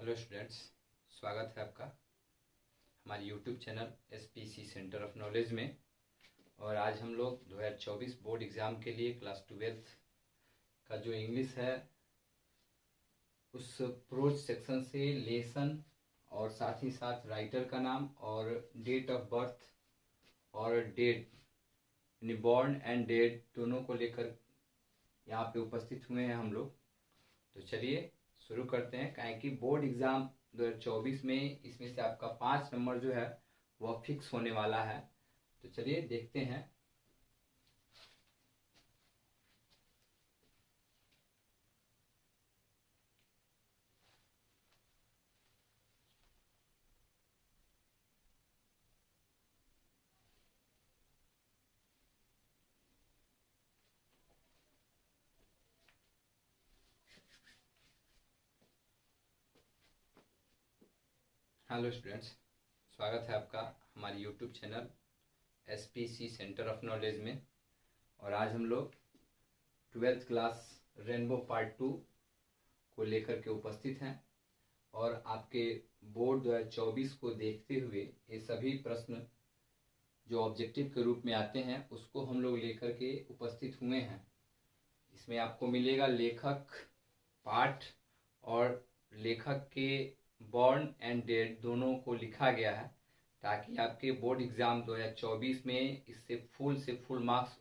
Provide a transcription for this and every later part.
Hello students, स्वागत है आपका हमारे YouTube channel SPC centre of knowledge में। और आज हम लोग 2024 बोर्ड एग्ज़ाम के लिए क्लास 12th का जो इंग्लिश है उस प्रोज सेक्शन से लेसन और साथ ही साथ राइटर का नाम और डेट ऑफ बर्थ और डेट यानी बॉर्न एंड डेट दोनों को लेकर यहाँ पे उपस्थित हुए हैं हम लोग। तो चलिए शुरू करते हैं। काहे कि बोर्ड एग्जाम 2024 में इसमें से आपका 5 नंबर जो है वह फिक्स होने वाला है। तो चलिए देखते हैं। हेलो स्टूडेंट्स, स्वागत है आपका हमारे YouTube channel SPC centre of knowledge में। और आज हम लोग 12th क्लास रेनबो पार्ट 2 को लेकर के उपस्थित हैं। और आपके बोर्ड 2024 को देखते हुए ये सभी प्रश्न जो ऑब्जेक्टिव के रूप में आते हैं उसको हम लोग लेकर के उपस्थित हुए हैं। इसमें आपको मिलेगा लेखक, पाठ और लेखक के बॉर्न एंड डेट दोनों को लिखा गया है ताकि आपके बोर्ड एग्जाम 2024 में इससे फुल मार्क्स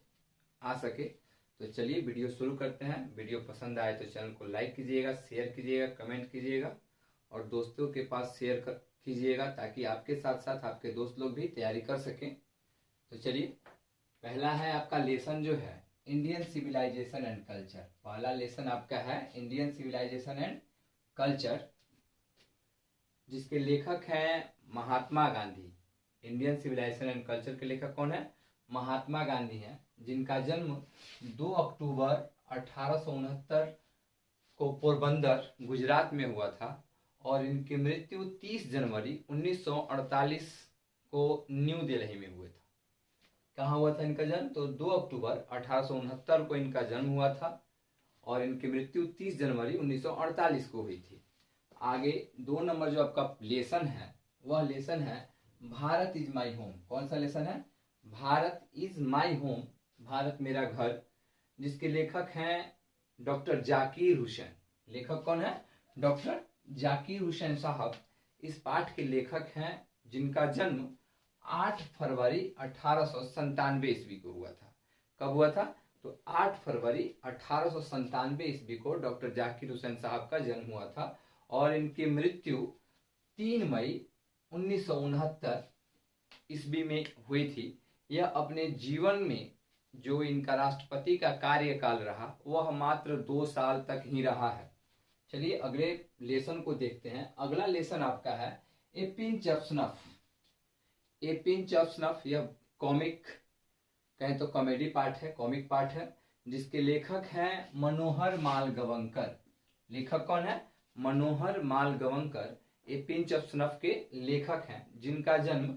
आ सके। तो चलिए वीडियो शुरू करते हैं। वीडियो पसंद आए तो चैनल को लाइक कीजिएगा, शेयर कीजिएगा, कमेंट कीजिएगा और दोस्तों के पास शेयर कीजिएगा ताकि आपके साथ साथ आपके दोस्त लोग भी तैयारी कर सकें। तो चलिए, पहला है आपका लेसन जो है इंडियन सिविलाइजेशन एंड कल्चर। पहला लेसन आपका है इंडियन सिविलाइजेशन एंड कल्चर, जिसके लेखक हैं Mahatma Gandhi. Indian civilization and culture के लेखक कौन है? महात्मा गांधी हैं, जिनका जन्म 2 अक्टूबर 1869 को पोरबंदर गुजरात में हुआ था और इनकी मृत्यु 30 जनवरी 1948 को न्यू दिल्ली में हुआ था। कहाँ हुआ था इनका जन्म? तो 2 अक्टूबर 1869 को इनका जन्म हुआ था और इनकी मृत्यु 30 जनवरी 1948 को हुई थी। आगे 2 नंबर जो आपका लेसन है वह लेसन है भारत इज माई होम। कौन सा लेसन है? Bharat is my home, Bharat मेरा घर, जिसके लेखक हैं डॉक्टर जाकिर हुसैन। लेखक कौन है? डॉक्टर जाकिर हुसैन साहब इस पाठ के लेखक हैं, जिनका जन्म 8 फरवरी 1897 ईस्वी को हुआ था। कब हुआ था? तो 8 फरवरी 1897 ईस्वी को डॉक्टर जाकिर हुसैन साहब का जन्म हुआ था और इनकी मृत्यु 3 मई 1969 ईस्वी में हुई थी। यह अपने जीवन में जो इनका राष्ट्रपति का कार्यकाल रहा वह मात्र 2 साल तक ही रहा है। चलिए अगले लेसन को देखते हैं। अगला लेसन आपका है ए pinch of snuff. A pinch of snuff यह कॉमिक कहें तो कॉमेडी पार्ट है, कॉमिक पार्ट है, जिसके लेखक हैं मनोहर मालगवंकर। लेखक कौन है? मनोहर मालगवंकर ए पिंच ऑफ स्नफ के लेखक हैं, जिनका जन्म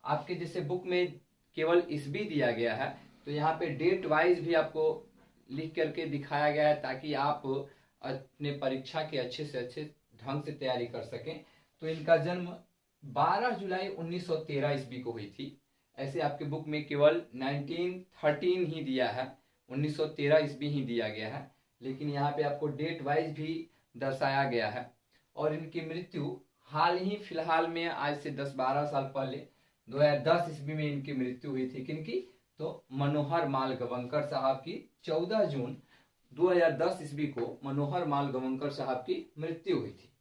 आपके जैसे बुक में केवल ईस्वी दिया गया है तो यहाँ पे डेट वाइज भी आपको लिख करके दिखाया गया है ताकि आप अपने परीक्षा के अच्छे से अच्छे ढंग से तैयारी कर सकें। तो इनका जन्म 12 जुलाई 1913 ईस्वी को हुई थी। ऐसे आपके बुक में केवल 1913 ही दिया है, 1913 ईस्वी ही दिया गया है, लेकिन यहाँ पे आपको डेट वाइज भी दर्शाया गया है। और इनकी मृत्यु हाल ही फिलहाल में आज से 10-12 साल पहले 2010 ईस्वी में इनकी मृत्यु हुई थी। किनकी? तो मनोहर मालगवंकर साहब की 14 जून 2010 ईस्वी को मनोहर मालगवंकर साहब की मृत्यु हुई थी।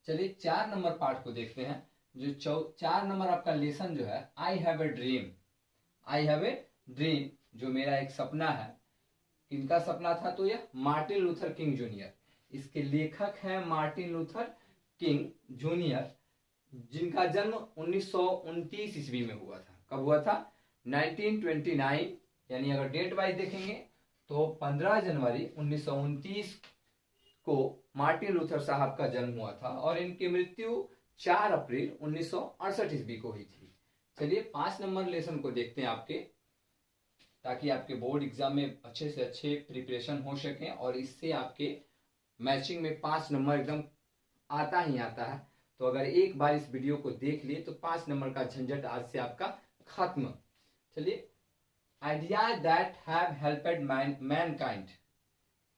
चलिए 4 नंबर पार्ट को देखते हैं। जो 4 नंबर आपका लेसन जो है I have a dream. I have a dream जो मेरा एक सपना है। किनका सपना था? तो यह मार्टिन लूथर किंग जूनियर। इसके लेखक हैं मार्टिन लूथर किंग जूनियर, जिनका जन्म 1929 ईस्वी में हुआ था। कब हुआ था? 1929, यानी अगर डेट वाइज देखेंगे तो 15 जनवरी 1929 को मार्टिन लूथर साहब का जन्म हुआ था और इनकी मृत्यु 4 अप्रैल 1968 ईस्वी को हुई थी। चलिए 5 नंबर लेसन को देखते हैं आपके, ताकि आपके बोर्ड एग्जाम में अच्छे से अच्छे प्रिपरेशन हो सके और इससे आपके मैचिंग में 5 नंबर एकदम आता ही आता है। तो अगर एक बार इस वीडियो को देख लिए तो 5 नंबर का झंझट आज से आपका खत्म। चलिए, आइडियाज दैट हैव हेल्पेड मैनकाइंड,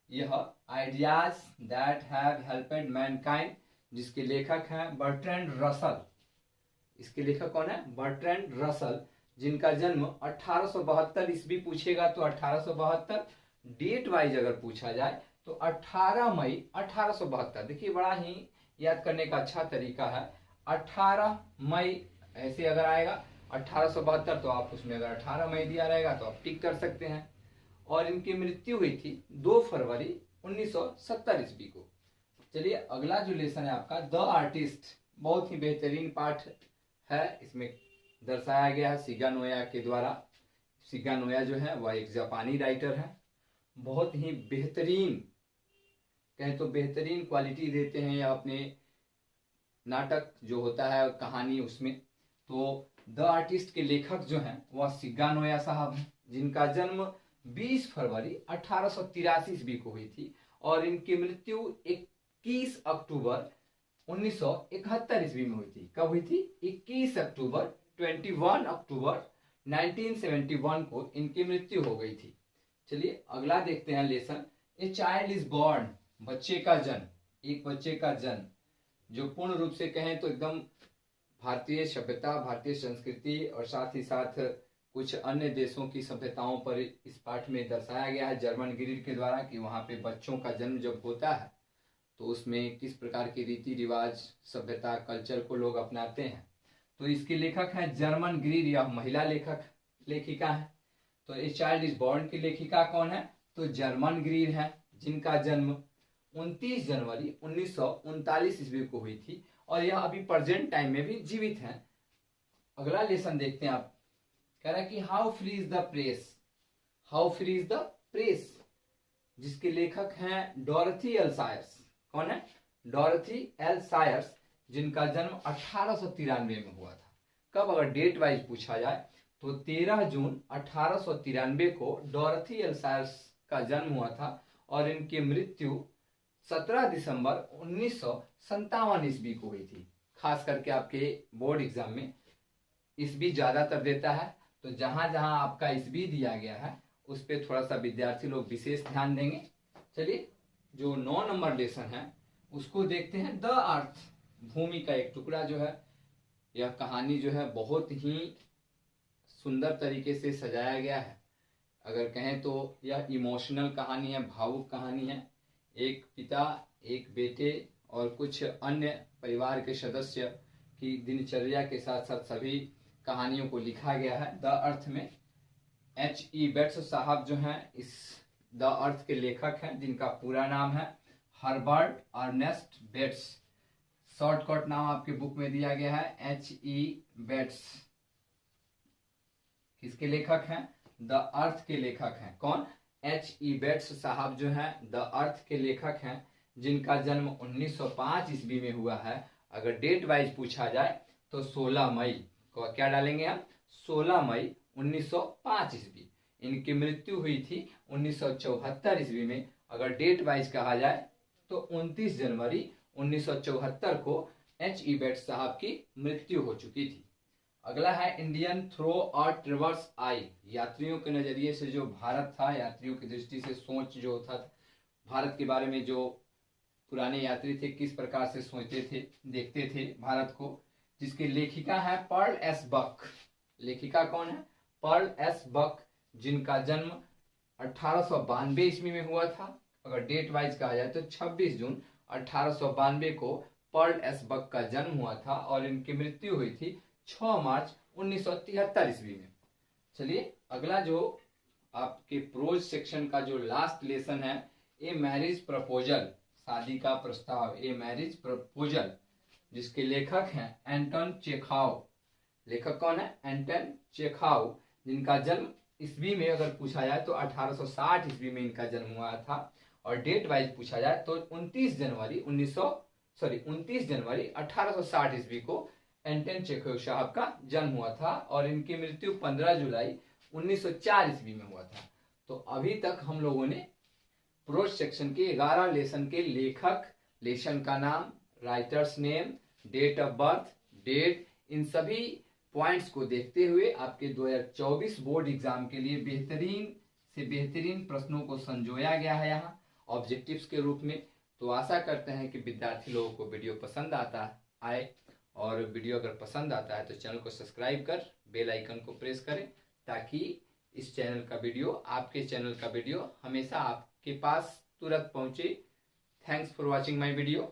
यह आइडियाज दैट हैव हेल्पेड मैनकाइंड, जिसके लेखक हैं बर्ट्रैंड रसल। इसके लेखक कौन है? बर्ट्रैंड रसल, जिनका जन्म 1872 ईस्वी पूछेगा तो 1872, डेट वाइज अगर पूछा जाए तो 18 मई 1872। देखिए, बड़ा ही याद करने का अच्छा तरीका है। 18 मई ऐसे अगर आएगा 1872 तो आप उसमें अगर 18 मई दिया रहेगा तो आप टिक कर सकते हैं। और इनकी मृत्यु हुई थी 2 फरवरी 1970 ईस्वी को। चलिए, अगला जो लेसन है आपका द आर्टिस्ट, बहुत ही बेहतरीन पाठ है। इसमें दर्शाया गया है शिगा नोया के द्वारा। शिगा नोया जो है वह एक जापानी राइटर है, बहुत ही बेहतरीन, कहें तो बेहतरीन क्वालिटी देते हैं या अपने नाटक जो होता है कहानी उसमें। तो द आर्टिस्ट के लेखक जो हैं वह शिगा नोया साहब हैं, जिनका जन्म 20 फरवरी 1883 ईस्वी को हुई थी और इनकी मृत्यु 21 अक्टूबर 1971 ईस्वी में हुई थी। कब हुई थी? 21 अक्टूबर 21 अक्टूबर 1971 को इनकी मृत्यु हो गई थी। चलिए, अगला देखते हैं lesson. A child is born, बच्चे का जन्म, एक बच्चे का जन्म, जो पूर्ण रूप से कहें तो एकदम भारतीय सभ्यता, भारतीय संस्कृति और साथ ही साथ कुछ अन्य देशों की सभ्यताओं पर इस पाठ में दर्शाया गया है जर्मन ग्रीड के द्वारा कि वहाँ पे बच्चों का जन्म जब होता है तो उसमें किस प्रकार के रीति रिवाज, सभ्यता, कल्चर को लोग अपनाते हैं। तो इसके लेखक हैं जर्मन ग्रीड, यह महिला लेखिका है। तो ए चाइल्ड इज बॉर्न की लेखिका कौन है? तो जर्मन ग्रीड है, जिनका जन्म 29 जनवरी 1939 ईस्वी को हुई थी और यह अभी प्रेजेंट टाइम में भी जीवित हैं। अगला लेसन देखते हैं आप। कह रहा है कि how free is the press, how free is the press, जिसके लेखक हैं डोरथी एल सायर्स। कौन है? डोरथी एल सायर्स, जिनका जन्म 1893 में हुआ था। कब अगर डेट वाइज पूछा जाए तो 13 जून 1893 को डोरथी एल सायर्स का जन्म हुआ था और इनकी मृत्यु 17 दिसंबर 1957 ईस्वी को हुई थी। खास करके आपके बोर्ड एग्जाम में ईस्वी ज्यादातर देता है, तो जहां जहां आपका ईस्वी दिया गया है उस पर थोड़ा सा विद्यार्थी लोग विशेष ध्यान देंगे। चलिए, जो 9 नंबर लेसन है उसको देखते हैं। द अर्थ, भूमि का एक टुकड़ा जो है, यह कहानी जो है बहुत ही सुंदर तरीके से सजाया गया है। अगर कहें तो यह इमोशनल कहानी है, भावुक कहानी है। एक पिता, एक बेटे और कुछ अन्य परिवार के सदस्य की दिनचर्या के साथ साथ सभी कहानियों को लिखा गया है द अर्थ में। H.E. बेट्स साहब जो हैं इस द अर्थ के लेखक हैं, जिनका पूरा नाम है हर्बर्ट अर्नेस्ट बेट्स। शॉर्टकट नाम आपके बुक में दिया गया है H.E. बेट्स। किसके लेखक हैं? द अर्थ के लेखक हैं। कौन? H.E. बेट्स साहब जो हैं द अर्थ के लेखक हैं, जिनका जन्म 1905 ईस्वी में हुआ है। अगर डेट वाइज पूछा जाए तो 16 मई को, क्या डालेंगे हम? 16 मई 1905 ईस्वी। इनकी मृत्यु हुई थी 1974 ईस्वी में। अगर डेट वाइज कहा जाए तो 29 जनवरी 1974 को H.E. बेट्स साहब की मृत्यु हो चुकी थी। अगला है इंडियन थ्रो और ट्रिवर्स आई, यात्रियों के नजरिए से जो भारत था, यात्रियों की दृष्टि से सोच जो था भारत के बारे में, जो पुराने यात्री थे किस प्रकार से सोचते थे, देखते थे भारत को, जिसकी लेखिका है पर्ल एस बक। लेखिका कौन है? पर्ल एस बक, जिनका जन्म 1892 ईस्वी में हुआ था। अगर डेट वाइज कहा जाए तो 26 जून 1892 को पर्ल एस बक का जन्म हुआ था और इनकी मृत्यु हुई थी 6 मार्च 1973 ईस्वी में। चलिए, अगला जो आपके प्रोज सेक्शन का जो लास्ट लेसन है, ए मैरिज प्रपोजल, शादी का प्रस्ताव, ए मैरिज प्रपोजल, जिसके लेखक हैं एंटन चेखाव। लेखक कौन है? एंटन चेखाव, जिनका जन्म ईस्वी में अगर पूछा जाए तो 1860 ईस्वी में इनका जन्म हुआ था और डेट वाइज पूछा जाए तो 29 जनवरी 1860 ईस्वी को एंटन चेखोव साहब का जन्म हुआ था और इनकी मृत्यु 15 जुलाई 1904 ईस्वी में हुआ था। तो अभी तक हम लोगों ने प्रोज सेक्शन के 11 लेसन के लेखक, लेसन का नाम writers name, date of birth, date, इन सभी पॉइंट्स को देखते हुए आपके 2024 बोर्ड एग्जाम के लिए बेहतरीन से बेहतरीन प्रश्नों को संजोया गया है यहाँ ऑब्जेक्टिव्स के रूप में। तो आशा करते हैं कि विद्यार्थी लोगों को वीडियो पसंद आए, और वीडियो अगर पसंद आता है तो चैनल को सब्सक्राइब कर बेल आइकन को प्रेस करें, ताकि इस चैनल का वीडियो, आपके चैनल का वीडियो हमेशा आपके पास तुरंत पहुंचे। Thanks for watching my video.